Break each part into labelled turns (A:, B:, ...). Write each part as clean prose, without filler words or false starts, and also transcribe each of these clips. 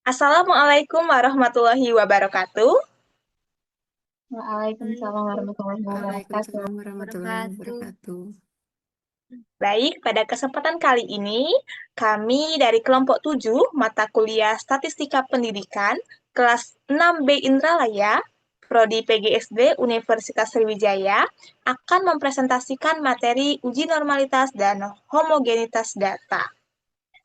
A: Assalamualaikum warahmatullahi wabarakatuh.
B: Waalaikumsalam warahmatullahi wabarakatuh.
C: Waalaikumsalam warahmatullahi
B: Wabarakatuh.
C: wabarakatuh.
A: Baik, pada kesempatan kali ini, kami dari kelompok 7 mata kuliah Statistika Pendidikan, kelas 6B Indralaya, Prodi PGSD Universitas Sriwijaya, akan mempresentasikan materi uji normalitas dan homogenitas data.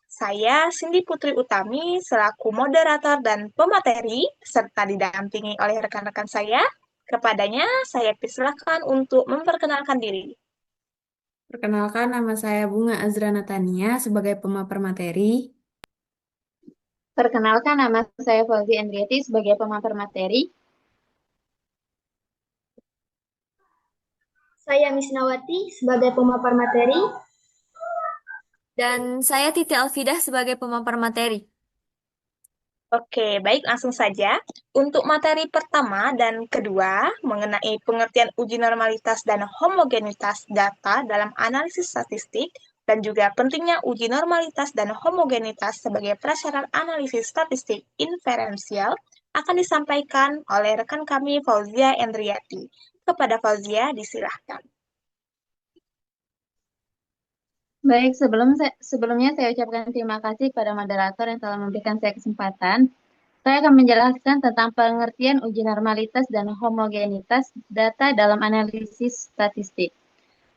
A: Saya, Cindy Putri Utami, selaku moderator dan pemateri, serta didampingi oleh rekan-rekan saya. Kepadanya, saya persilahkan untuk memperkenalkan diri.
C: Perkenalkan, nama saya Bunga Azra Natania sebagai pemaper materi.
B: Perkenalkan, nama saya Fauzi Andriati sebagai pemampir materi.
D: Saya Misnawati sebagai pemampar materi.
E: Dan saya Titi Alfidah sebagai pemampar materi.
A: Oke, baik langsung saja. Untuk materi pertama dan kedua mengenai pengertian uji normalitas dan homogenitas data dalam analisis statistik dan juga pentingnya uji normalitas dan homogenitas sebagai prasyarat analisis statistik inferensial akan disampaikan oleh rekan kami Fauzia Endriati. Kepada Fauzia, disilahkan.
B: Baik, sebelumnya saya ucapkan terima kasih kepada moderator yang telah memberikan saya kesempatan. Saya akan menjelaskan tentang pengertian uji normalitas dan homogenitas data dalam analisis statistik.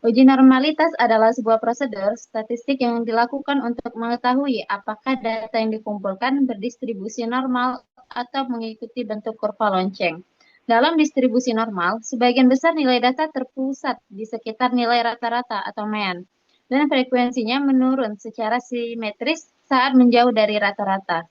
B: Uji normalitas adalah sebuah prosedur statistik yang dilakukan untuk mengetahui apakah data yang dikumpulkan berdistribusi normal atau mengikuti bentuk kurva lonceng. Dalam distribusi normal, sebagian besar nilai data terpusat di sekitar nilai rata-rata atau mean, dan frekuensinya menurun secara simetris saat menjauh dari rata-rata.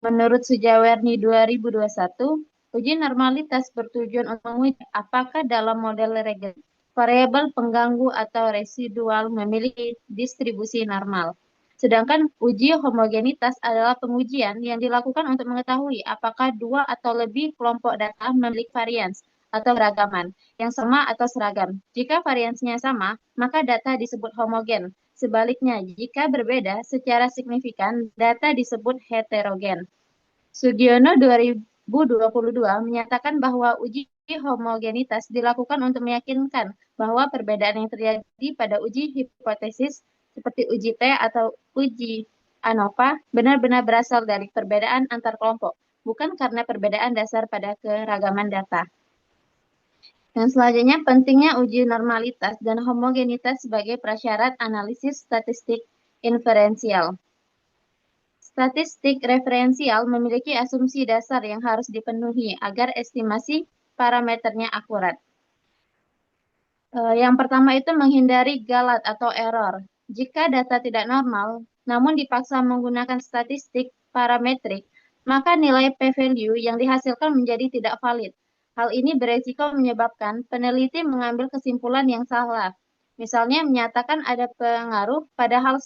B: Menurut Sujawarni 2021, uji normalitas bertujuan untuk menguji apakah dalam model regresif variabel pengganggu atau residual memiliki distribusi normal. Sedangkan uji homogenitas adalah pengujian yang dilakukan untuk mengetahui apakah dua atau lebih kelompok data memiliki varians atau keragaman yang sama atau seragam. Jika variansinya sama, maka data disebut homogen. Sebaliknya, jika berbeda secara signifikan, data disebut heterogen. Sugiono 2022 menyatakan bahwa uji homogenitas dilakukan untuk meyakinkan bahwa perbedaan yang terjadi pada uji hipotesis seperti uji T atau uji ANOVA benar-benar berasal dari perbedaan antar kelompok, bukan karena perbedaan dasar pada keragaman data. Dan selanjutnya, pentingnya uji normalitas dan homogenitas sebagai prasyarat analisis statistik inferensial. Statistik referensial memiliki asumsi dasar yang harus dipenuhi agar estimasi parameternya akurat. Yang pertama itu menghindari galat atau error. Jika data tidak normal, namun dipaksa menggunakan statistik parametrik, maka nilai p-value yang dihasilkan menjadi tidak valid. Hal ini beresiko menyebabkan peneliti mengambil kesimpulan yang salah. Misalnya menyatakan ada pengaruh padahal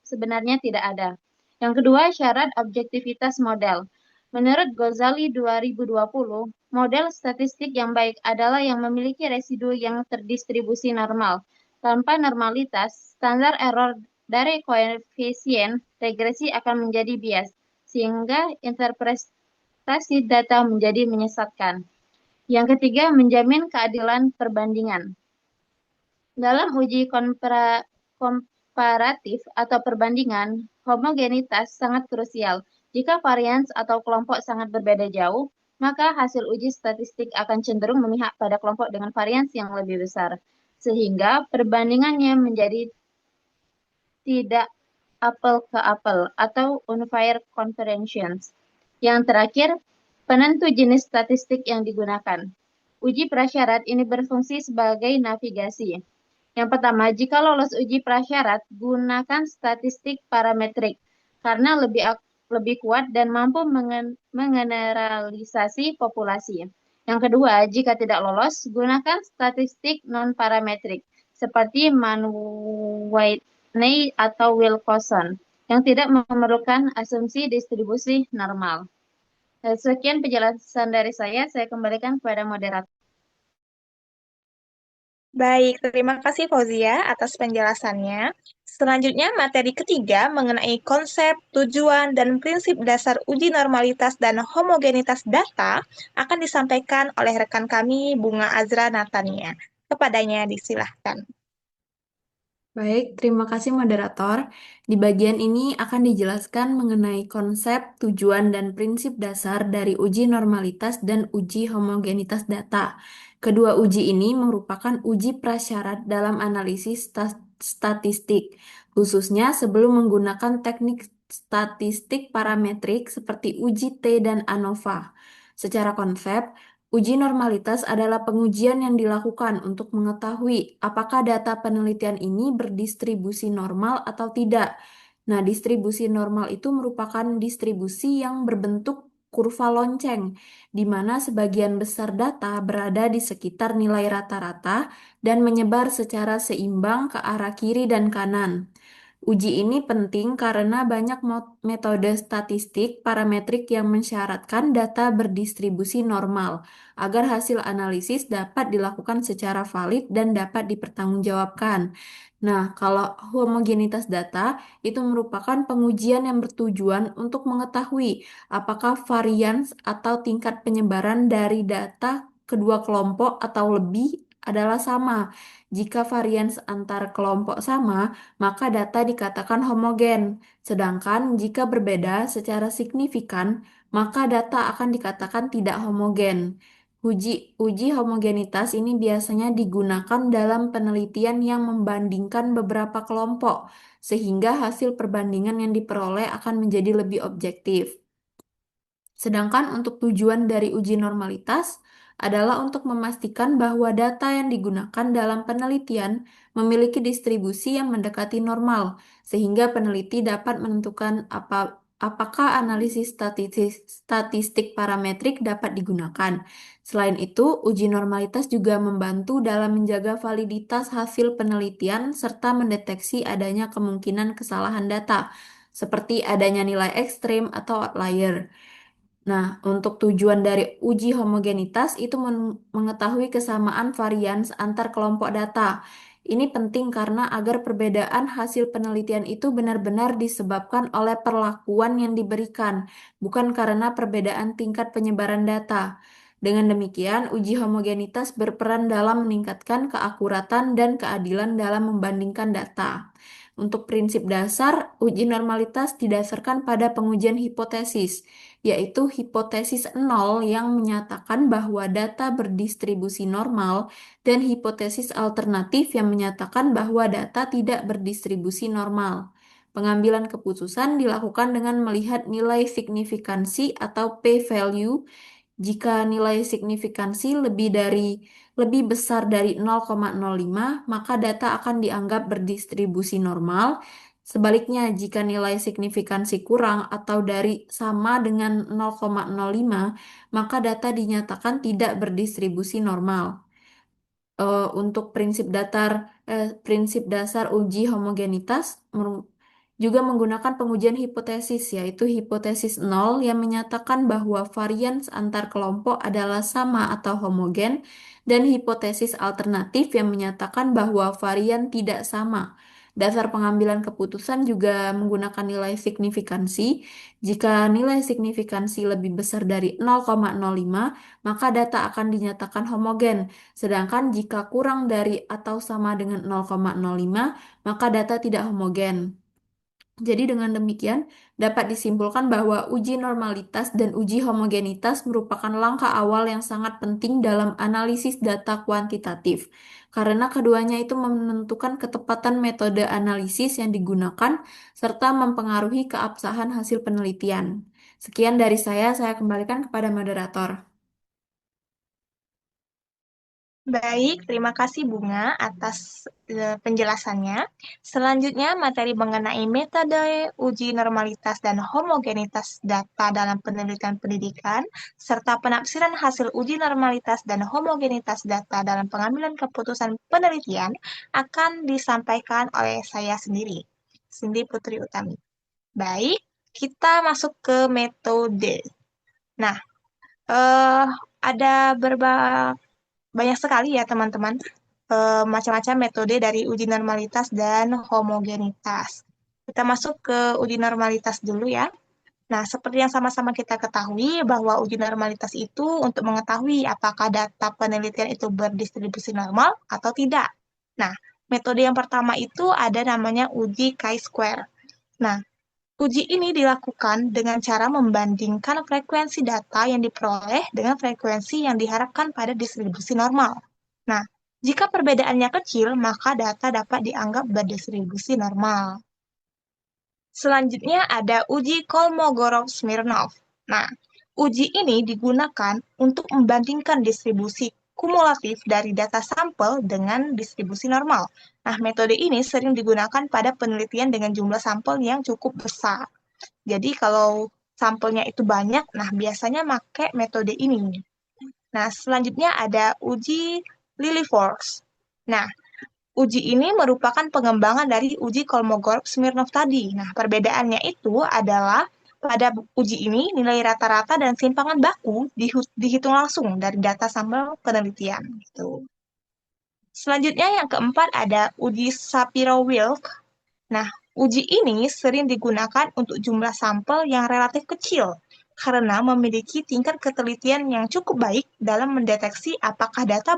B: sebenarnya tidak ada. Yang kedua, syarat objektivitas model. Menurut Ghazali 2020, model statistik yang baik adalah yang memiliki residu yang terdistribusi normal. Tanpa normalitas, standar error dari koefisien regresi akan menjadi bias, sehingga interpretasi data menjadi menyesatkan. Yang ketiga, menjamin keadilan perbandingan. Dalam uji komparatif atau perbandingan, homogenitas sangat krusial. Jika varians atau kelompok sangat berbeda jauh, maka hasil uji statistik akan cenderung memihak pada kelompok dengan varians yang lebih besar, sehingga perbandingannya menjadi tidak apel ke apel atau unfair comparisons. Yang terakhir, penentu jenis statistik yang digunakan. Uji prasyarat ini berfungsi sebagai navigasi. Yang pertama, jika lolos uji prasyarat, gunakan statistik parametrik karena lebih kuat dan mampu mengeneralisasi populasi. Yang kedua, jika tidak lolos, gunakan statistik non-parametrik seperti Mann-Whitney atau Wilcoxon yang tidak memerlukan asumsi distribusi normal. Sekian penjelasan dari saya kembalikan kepada moderator.
A: Baik, terima kasih Fauzia atas penjelasannya. Selanjutnya, materi ketiga mengenai konsep, tujuan, dan prinsip dasar uji normalitas dan homogenitas data akan disampaikan oleh rekan kami, Bunga Azra Natania. Kepadanya disilahkan.
C: Baik, terima kasih moderator. Di bagian ini akan dijelaskan mengenai konsep, tujuan, dan prinsip dasar dari uji normalitas dan uji homogenitas data. Kedua uji ini merupakan uji prasyarat dalam analisis statistik, khususnya sebelum menggunakan teknik statistik parametrik seperti uji T dan ANOVA. Secara konsep, uji normalitas adalah pengujian yang dilakukan untuk mengetahui apakah data penelitian ini berdistribusi normal atau tidak. Nah, distribusi normal itu merupakan distribusi yang berbentuk kurva lonceng, di mana sebagian besar data berada di sekitar nilai rata-rata dan menyebar secara seimbang ke arah kiri dan kanan. Uji ini penting karena banyak metode statistik parametrik yang mensyaratkan data berdistribusi normal agar hasil analisis dapat dilakukan secara valid dan dapat dipertanggungjawabkan. Nah, kalau homogenitas data itu merupakan pengujian yang bertujuan untuk mengetahui apakah varians atau tingkat penyebaran dari data kedua kelompok atau lebih adalah sama. Jika varians antar kelompok sama, maka data dikatakan homogen. Sedangkan jika berbeda secara signifikan, maka data akan dikatakan tidak homogen. Uji homogenitas ini biasanya digunakan dalam penelitian yang membandingkan beberapa kelompok, sehingga hasil perbandingan yang diperoleh akan menjadi lebih objektif. Sedangkan untuk tujuan dari uji normalitas adalah untuk memastikan bahwa data yang digunakan dalam penelitian memiliki distribusi yang mendekati normal, sehingga peneliti dapat menentukan apakah analisis statistik parametrik dapat digunakan. Selain itu, uji normalitas juga membantu dalam menjaga validitas hasil penelitian serta mendeteksi adanya kemungkinan kesalahan data, seperti adanya nilai ekstrim atau outlier. Nah, untuk tujuan dari uji homogenitas itu mengetahui kesamaan varians antar kelompok data. Ini penting karena agar perbedaan hasil penelitian itu benar-benar disebabkan oleh perlakuan yang diberikan, bukan karena perbedaan tingkat penyebaran data. Dengan demikian, uji homogenitas berperan dalam meningkatkan keakuratan dan keadilan dalam membandingkan data. Untuk prinsip dasar, uji normalitas didasarkan pada pengujian hipotesis, yaitu hipotesis nol yang menyatakan bahwa data berdistribusi normal dan hipotesis alternatif yang menyatakan bahwa data tidak berdistribusi normal. Pengambilan keputusan dilakukan dengan melihat nilai signifikansi atau p-value. Jika nilai signifikansi lebih besar dari 0,05, maka data akan dianggap berdistribusi normal. Sebaliknya, jika nilai signifikansi kurang atau dari sama dengan 0,05, maka data dinyatakan tidak berdistribusi normal. Untuk prinsip dasar uji homogenitas juga menggunakan pengujian hipotesis, yaitu hipotesis nol yang menyatakan bahwa varians antar kelompok adalah sama atau homogen, dan hipotesis alternatif yang menyatakan bahwa varian tidak sama. Dasar pengambilan keputusan juga menggunakan nilai signifikansi. Jika nilai signifikansi lebih besar dari 0,05, maka data akan dinyatakan homogen. Sedangkan jika kurang dari atau sama dengan 0,05, maka data tidak homogen. Jadi dengan demikian dapat disimpulkan bahwa uji normalitas dan uji homogenitas merupakan langkah awal yang sangat penting dalam analisis data kuantitatif, karena keduanya itu menentukan ketepatan metode analisis yang digunakan serta mempengaruhi keabsahan hasil penelitian. Sekian dari saya kembalikan kepada moderator.
A: Baik, terima kasih Bunga atas penjelasannya. Selanjutnya, materi mengenai metode uji normalitas dan homogenitas data dalam penelitian pendidikan, serta penafsiran hasil uji normalitas dan homogenitas data dalam pengambilan keputusan penelitian akan disampaikan oleh saya sendiri, Cindy Putri Utami. Baik, kita masuk ke metode. Nah, ada banyak sekali ya teman-teman macam-macam metode dari uji normalitas dan homogenitas. Kita masuk ke uji normalitas dulu ya. Nah, seperti yang sama-sama kita ketahui bahwa uji normalitas itu untuk mengetahui apakah data penelitian itu berdistribusi normal atau tidak. Nah, metode yang pertama itu ada namanya uji chi-square. Nah, uji ini dilakukan dengan cara membandingkan frekuensi data yang diperoleh dengan frekuensi yang diharapkan pada distribusi normal. Nah, jika perbedaannya kecil, maka data dapat dianggap berdistribusi normal. Selanjutnya ada uji Kolmogorov-Smirnov. Nah, uji ini digunakan untuk membandingkan distribusi kumulatif dari data sampel dengan distribusi normal. Nah, metode ini sering digunakan pada penelitian dengan jumlah sampel yang cukup besar. Jadi kalau sampelnya itu banyak, nah biasanya pakai metode ini. Nah, selanjutnya ada uji Lilliefors. Nah, uji ini merupakan pengembangan dari uji Kolmogorov-Smirnov tadi. Nah, perbedaannya itu adalah pada uji ini nilai rata-rata dan simpangan baku dihitung langsung dari data sampel penelitian. Gitu. Selanjutnya yang keempat ada uji Shapiro-Wilk. Nah, uji ini sering digunakan untuk jumlah sampel yang relatif kecil karena memiliki tingkat ketelitian yang cukup baik dalam mendeteksi apakah data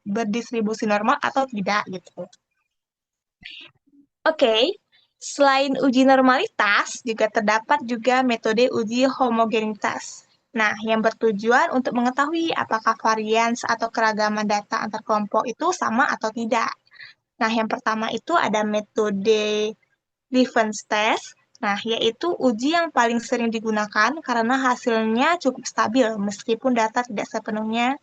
A: berdistribusi normal atau tidak gitu. Oke, selain uji normalitas juga terdapat juga metode uji homogenitas. Nah, yang bertujuan untuk mengetahui apakah varians atau keragaman data antar kelompok itu sama atau tidak. Nah, yang pertama itu ada metode Levens test. Nah, yaitu uji yang paling sering digunakan karena hasilnya cukup stabil meskipun data tidak sepenuhnya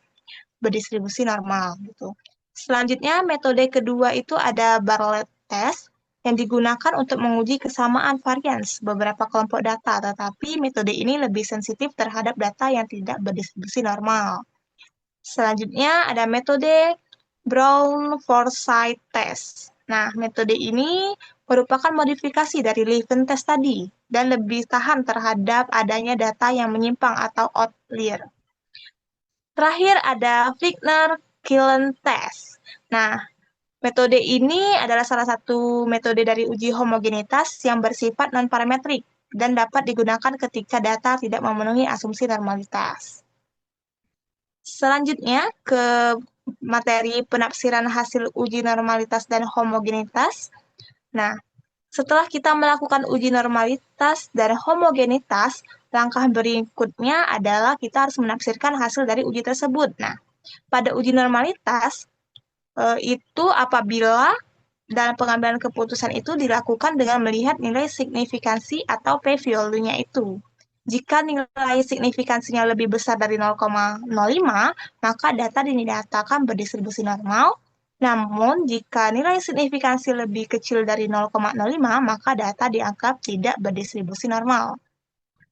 A: berdistribusi normal gitu. Selanjutnya, metode kedua itu ada Bartlett test yang digunakan untuk menguji kesamaan varians beberapa kelompok data, tetapi metode ini lebih sensitif terhadap data yang tidak berdistribusi normal. Selanjutnya ada metode Brown-Forsyth test. Nah, metode ini merupakan modifikasi dari Levens test tadi dan lebih tahan terhadap adanya data yang menyimpang atau outlier. Terakhir ada Flickner-Killen test. Nah, metode ini adalah salah satu metode dari uji homogenitas yang bersifat non-parametrik dan dapat digunakan ketika data tidak memenuhi asumsi normalitas. Selanjutnya ke materi penafsiran hasil uji normalitas dan homogenitas. Nah, setelah kita melakukan uji normalitas dan homogenitas, langkah berikutnya adalah kita harus menafsirkan hasil dari uji tersebut. Nah, pada uji normalitas, itu apabila dalam pengambilan keputusan itu dilakukan dengan melihat nilai signifikansi atau p-value-nya itu. Jika nilai signifikansinya lebih besar dari 0,05, maka data dinyatakan berdistribusi normal. Namun, jika nilai signifikansi lebih kecil dari 0,05, maka data dianggap tidak berdistribusi normal.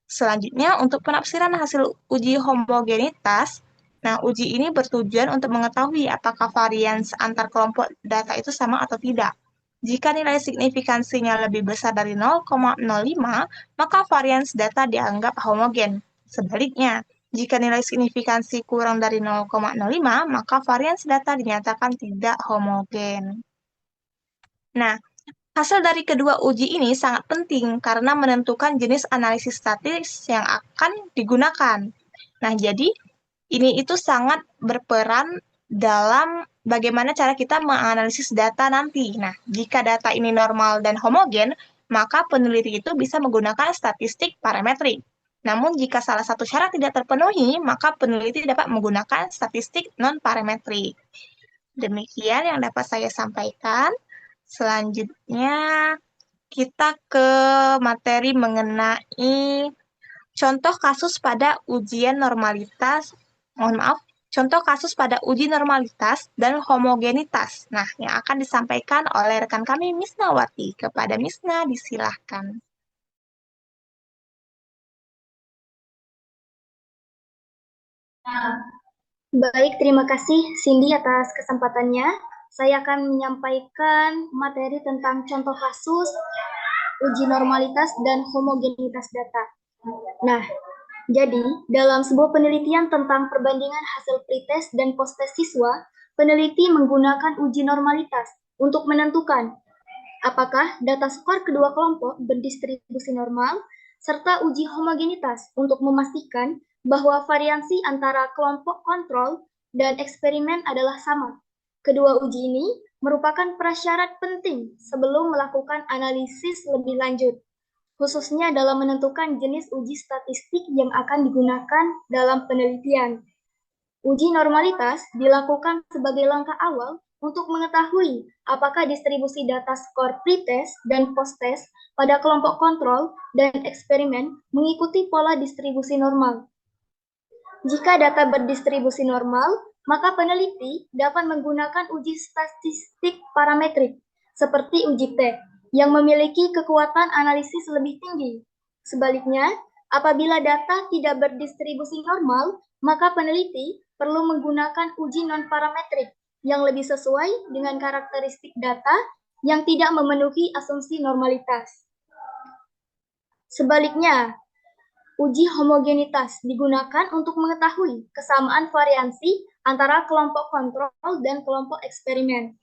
A: Selanjutnya, untuk penafsiran hasil uji homogenitas, nah uji ini bertujuan untuk mengetahui apakah varians antar kelompok data itu sama atau tidak. Jika nilai signifikansinya lebih besar dari 0,05, maka varians data dianggap homogen. Sebaliknya, jika nilai signifikansi kurang dari 0,05, maka varians data dinyatakan tidak homogen. Nah, hasil dari kedua uji ini sangat penting karena menentukan jenis analisis statis yang akan digunakan. Nah, jadi ini itu sangat berperan dalam bagaimana cara kita menganalisis data nanti. Nah, jika data ini normal dan homogen, maka peneliti itu bisa menggunakan statistik parametrik. Namun, jika salah satu syarat tidak terpenuhi, maka peneliti dapat menggunakan statistik non-parametrik. Demikian yang dapat saya sampaikan. Selanjutnya, kita ke materi mengenai contoh kasus pada ujian normalitas, contoh kasus pada uji normalitas dan homogenitas. Nah, yang akan disampaikan oleh rekan kami, Miss Nawati. Kepada Miss Na, disilahkan.
D: Baik, terima kasih Cindy atas kesempatannya. Saya akan menyampaikan materi tentang contoh kasus uji normalitas dan homogenitas data. Nah, jadi dalam sebuah penelitian tentang perbandingan hasil pretest dan posttest siswa peneliti menggunakan uji normalitas untuk menentukan apakah data skor kedua kelompok berdistribusi normal, serta uji homogenitas untuk memastikan bahwa variansi antara kelompok kontrol dan eksperimen adalah sama. Kedua uji ini merupakan prasyarat penting sebelum melakukan analisis lebih lanjut, khususnya dalam menentukan jenis uji statistik yang akan digunakan dalam penelitian. Uji normalitas dilakukan sebagai langkah awal untuk mengetahui apakah distribusi data skor pretest dan posttest pada kelompok kontrol dan eksperimen mengikuti pola distribusi normal. Jika data berdistribusi normal, maka peneliti dapat menggunakan uji statistik parametrik seperti uji T yang memiliki kekuatan analisis lebih tinggi. Sebaliknya, apabila data tidak berdistribusi normal, maka peneliti perlu menggunakan uji non-parametrik yang lebih sesuai dengan karakteristik data yang tidak memenuhi asumsi normalitas. Sebaliknya, uji homogenitas digunakan untuk mengetahui kesamaan variansi antara kelompok kontrol dan kelompok eksperimen.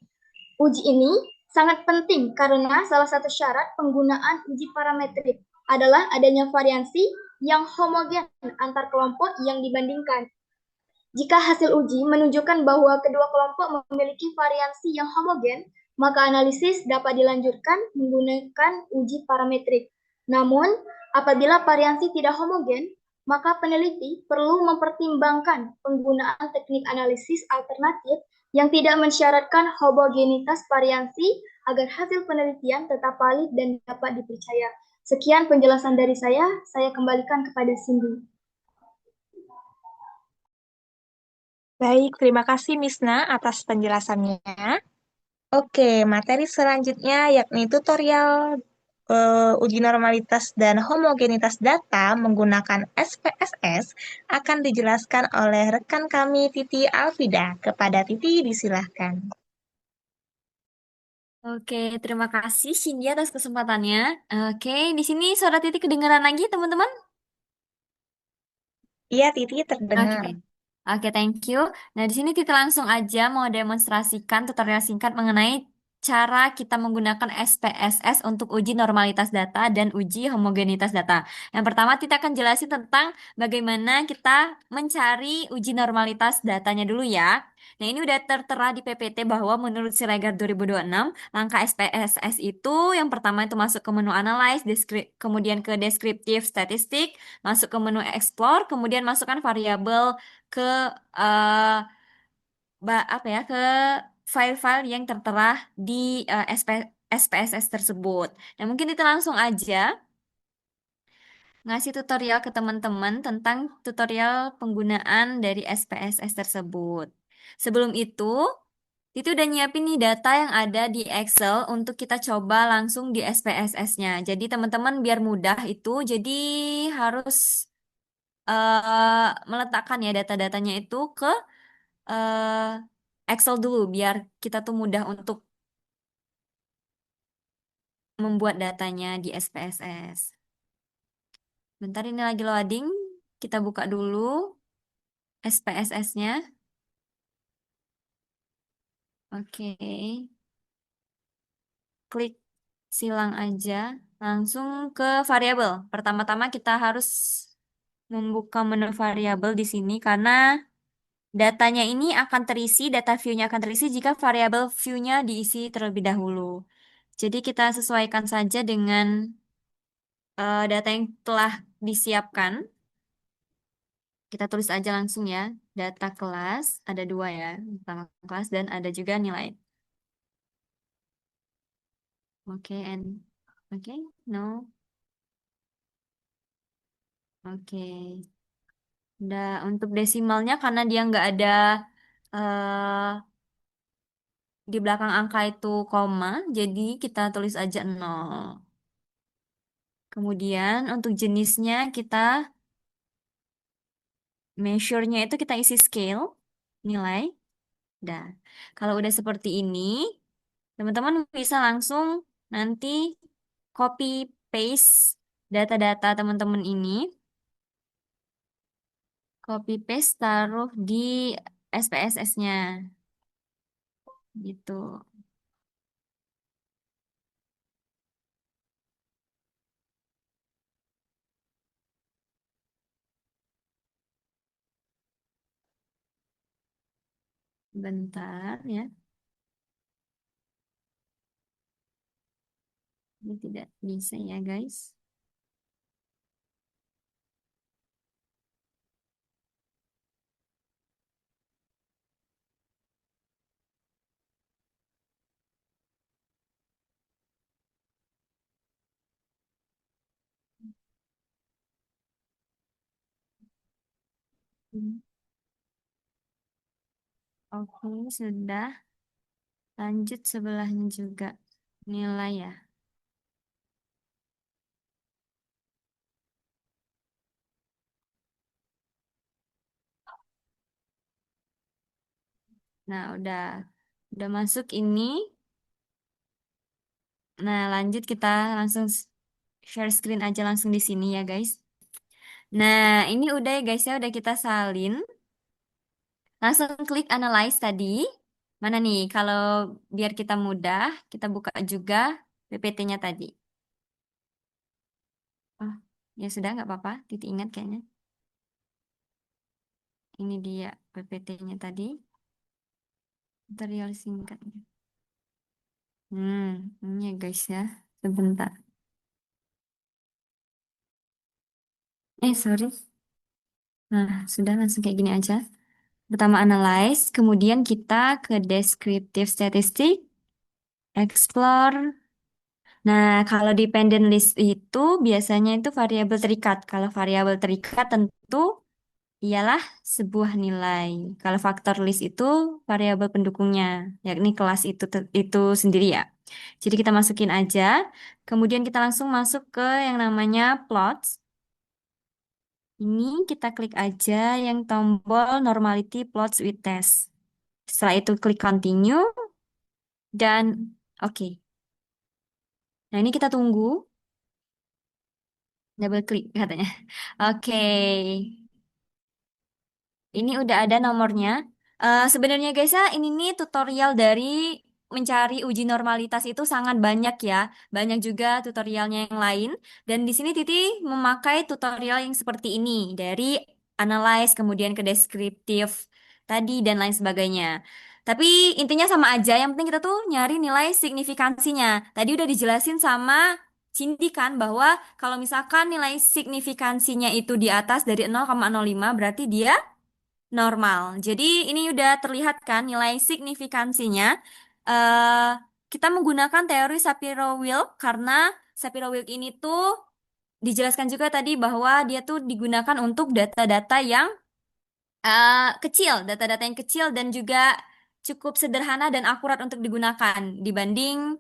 D: Uji ini sangat penting karena salah satu syarat penggunaan uji parametrik adalah adanya variansi yang homogen antar kelompok yang dibandingkan. Jika hasil uji menunjukkan bahwa kedua kelompok memiliki variansi yang homogen, maka analisis dapat dilanjutkan menggunakan uji parametrik. Namun, apabila variansi tidak homogen, maka peneliti perlu mempertimbangkan penggunaan teknik analisis alternatif yang tidak mensyaratkan homogenitas variansi agar hasil penelitian tetap valid dan dapat dipercaya. Sekian penjelasan dari saya kembalikan kepada Cindy.
A: Baik, terima kasih Misna atas penjelasannya. Oke, materi selanjutnya yakni tutorial uji normalitas dan homogenitas data menggunakan SPSS akan dijelaskan oleh rekan kami Titi Alfida. Kepada Titi disilahkan.
E: Oke, terima kasih Cindy atas kesempatannya. Oke, di sini suara Titi kedengaran lagi, teman-teman?
A: Iya, Titi
E: Oke.
A: terdengar.
E: Oke, thank you. Nah, di sini kita langsung aja mau demonstrasikan tutorial singkat mengenai cara kita menggunakan SPSS untuk uji normalitas data dan uji homogenitas data. Yang pertama, kita akan jelasin tentang bagaimana kita mencari uji normalitas datanya dulu ya. Nah, ini udah tertera di PPT bahwa menurut Siregar 2026, langkah SPSS itu yang pertama itu masuk ke menu Analyze, kemudian ke Descriptive Statistic, masuk ke menu Explore, kemudian masukkan variabel ke eh, apa ya ke file-file yang tertera di SPSS tersebut. Nah, mungkin kita langsung aja ngasih tutorial ke teman-teman tentang tutorial penggunaan dari SPSS tersebut. Sebelum itu udah nyiapin nih data yang ada di Excel untuk kita coba langsung di SPSS-nya. Jadi teman-teman biar mudah itu, jadi harus meletakkan ya data-datanya itu ke eh, Excel dulu biar kita tuh mudah untuk membuat datanya di SPSS. Bentar ini lagi loading. Kita buka dulu SPSS-nya. Oke. Klik silang aja. Langsung ke variabel. Pertama-tama kita harus membuka menu variabel di sini karena datanya ini akan terisi, data view-nya akan terisi jika variabel view-nya diisi terlebih dahulu. Jadi kita sesuaikan saja dengan data yang telah disiapkan. Kita tulis aja langsung ya. Data kelas, ada dua ya. Pertama kelas dan ada juga nilai. Oke, oke, no. Oke. Nah, untuk desimalnya karena dia nggak ada eh, di belakang angka itu koma, jadi kita tulis aja 0. Kemudian untuk jenisnya kita measure-nya itu kita isi scale, nilai. Dah. Kalau udah seperti ini, teman-teman bisa langsung nanti copy paste data-data teman-teman ini, copy paste taruh di SPSS-nya. Gitu. Bentar ya. Ini tidak bisa ya, guys. Hmm. Oke, sudah. Lanjut sebelahnya juga. Nilai ya. Nah, udah masuk ini. Nah, lanjut kita langsung share screen aja langsung di sini ya, guys. Nah, ini udah ya, guys ya, udah kita salin. Langsung klik analyze tadi. Mana nih? Kalau biar kita mudah, kita buka juga PPT-nya tadi. Oh, ya sudah nggak apa-apa. Titik ingat kayaknya. Ini dia PPT-nya tadi. Tutorial singkatnya. Ini ya guys ya. Sebentar. Sorry. Nah, sudah langsung kayak gini aja. Pertama analyze, kemudian kita ke descriptive statistic, explore. Nah, kalau dependent list itu biasanya itu variabel terikat. Kalau variabel terikat tentu ialah sebuah nilai. Kalau faktor list itu variabel pendukungnya, yakni kelas itu sendiri ya. Jadi kita masukin aja, kemudian kita langsung masuk ke yang namanya plots. Ini kita klik aja yang tombol normality plots with test. Setelah itu klik continue dan oke. Nah, ini kita tunggu. Double klik katanya. Oke. Ini udah ada nomornya. Sebenarnya guys ya, ini nih tutorial dari mencari uji normalitas itu sangat banyak ya. Banyak juga tutorialnya yang lain. Dan di sini Titi memakai tutorial yang seperti ini. Dari analyze, kemudian ke deskriptif tadi, dan lain sebagainya. Tapi intinya sama aja. Yang penting kita tuh nyari nilai signifikansinya. Tadi udah dijelasin sama Cindy kan bahwa kalau misalkan nilai signifikansinya itu di atas dari 0,05 berarti dia normal. Jadi ini udah terlihat kan nilai signifikansinya. eh Kita menggunakan teori Shapiro-Wilk karena Shapiro-Wilk ini tuh dijelaskan juga tadi bahwa dia tuh digunakan untuk data-data yang kecil, data-data yang kecil dan juga cukup sederhana dan akurat untuk digunakan dibanding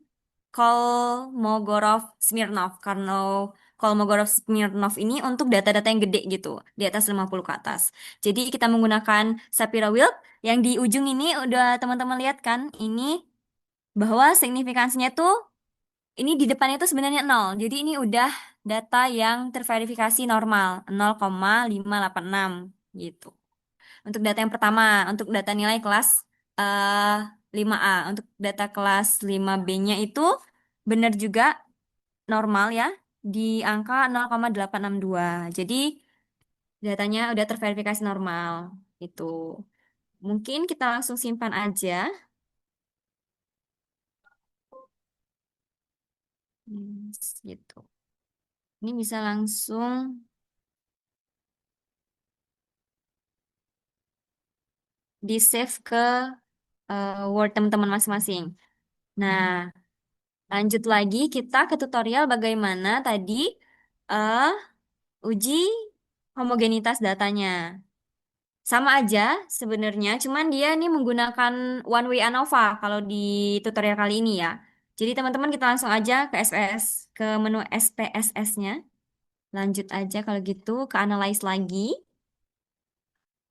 E: Kolmogorov-Smirnov. Karena Kolmogorov-Smirnov ini untuk data-data yang gede gitu, di atas 50 ke atas. Jadi kita menggunakan Shapiro-Wilk yang di ujung ini udah teman-teman lihat kan, ini bahwa signifikansinya tuh ini di depannya itu sebenarnya nol. Jadi ini udah data yang terverifikasi normal, 0,586 gitu. Untuk data yang pertama, untuk data nilai kelas eh 5A. Untuk data kelas 5B-nya itu benar juga normal ya, di angka 0,862. Jadi datanya udah terverifikasi normal. Itu. Mungkin kita langsung simpan aja. Gitu. Ini bisa langsung di-save ke Word teman-teman masing-masing. Nah, lanjut lagi kita ke tutorial bagaimana tadi eh uji homogenitas datanya. Sama aja sebenarnya, cuman dia ini menggunakan one way ANOVA kalau di tutorial kali ini ya. Jadi teman-teman kita langsung aja ke SPS, ke menu SPSS-nya. Lanjut aja kalau gitu ke analyze lagi.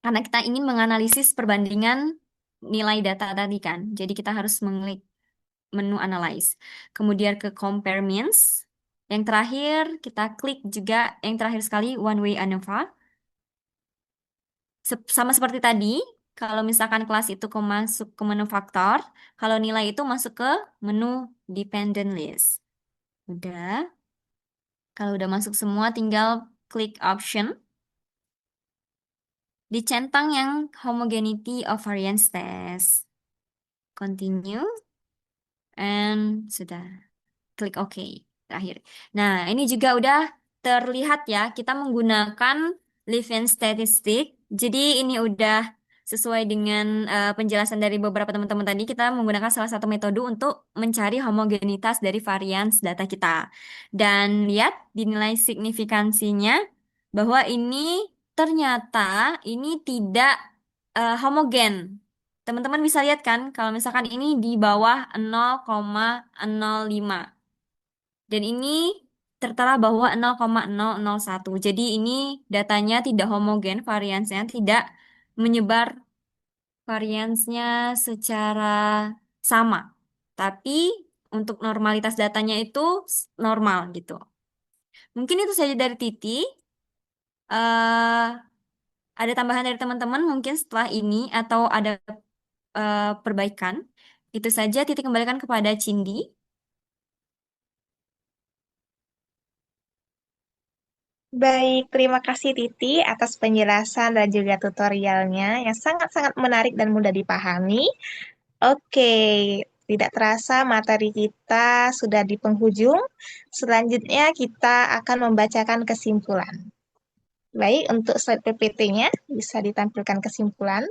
E: Karena kita ingin menganalisis perbandingan nilai data tadi kan. Jadi kita harus mengklik menu analyze. Kemudian ke compare means. Yang terakhir kita klik juga yang terakhir sekali one way ANOVA. Sama seperti tadi, Kalau misalkan kelas itu masuk ke menu faktor, kalau nilai itu masuk ke menu dependent list. Udah. Kalau udah masuk semua, tinggal klik option. Dicentang yang homogeneity of variance test. Continue. And sudah. Klik OK. Terakhir. Nah, ini juga udah terlihat ya, kita menggunakan Levene statistik. Jadi ini udah sesuai dengan penjelasan dari beberapa teman-teman tadi, kita menggunakan salah satu metode untuk mencari homogenitas dari varians data kita. Dan lihat di nilai signifikansinya bahwa ini ternyata ini tidak homogen. Teman-teman bisa lihat kan, kalau misalkan ini di bawah 0,05. Dan ini tertera bahwa 0,001. Jadi ini datanya tidak homogen, variansnya tidak menyebar variansnya secara sama. Tapi untuk normalitas datanya itu normal gitu. Mungkin itu saja dari Titi. eh ada tambahan dari teman-teman mungkin setelah ini atau ada perbaikan. Itu saja Titi kembalikan kepada Cindy.
A: Baik, terima kasih Titi atas penjelasan dan juga tutorialnya yang sangat-sangat menarik dan mudah dipahami. Oke, tidak terasa materi kita sudah di penghujung. Selanjutnya kita akan membacakan kesimpulan. Baik, untuk slide PPT-nya bisa ditampilkan kesimpulan.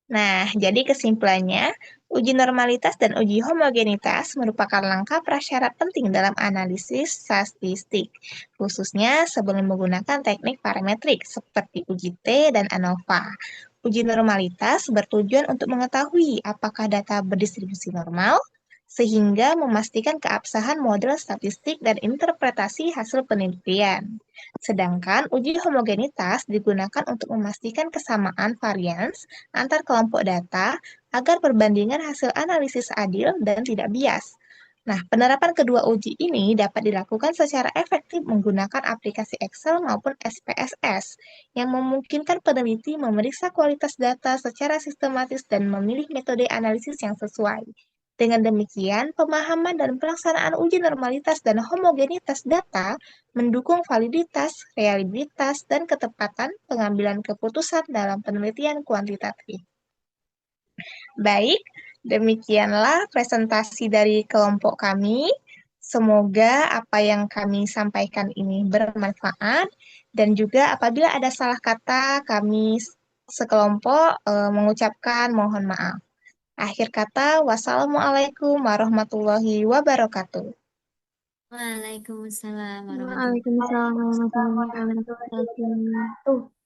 A: Nah, jadi kesimpulannya, uji normalitas dan uji homogenitas merupakan langkah prasyarat penting dalam analisis statistik, khususnya sebelum menggunakan teknik parametrik seperti uji T dan ANOVA. Uji normalitas bertujuan untuk mengetahui apakah data berdistribusi normal, sehingga memastikan keabsahan model statistik dan interpretasi hasil penelitian. Sedangkan uji homogenitas digunakan untuk memastikan kesamaan varians antar kelompok data agar perbandingan hasil analisis adil dan tidak bias. Nah, penerapan kedua uji ini dapat dilakukan secara efektif menggunakan aplikasi Excel maupun SPSS yang memungkinkan peneliti memeriksa kualitas data secara sistematis dan memilih metode analisis yang sesuai. Dengan demikian, pemahaman dan pelaksanaan uji normalitas dan homogenitas data mendukung validitas, reliabilitas, dan ketepatan pengambilan keputusan dalam penelitian kuantitatif. Baik, demikianlah presentasi dari kelompok kami. Semoga apa yang kami sampaikan ini bermanfaat dan juga apabila ada salah kata kami sekelompok mengucapkan mohon maaf. Akhir kata, wassalamualaikum warahmatullahi wabarakatuh.
E: Waalaikumsalam warahmatullahi
B: Waalaikumsalam warahmatullahi wabarakatuh.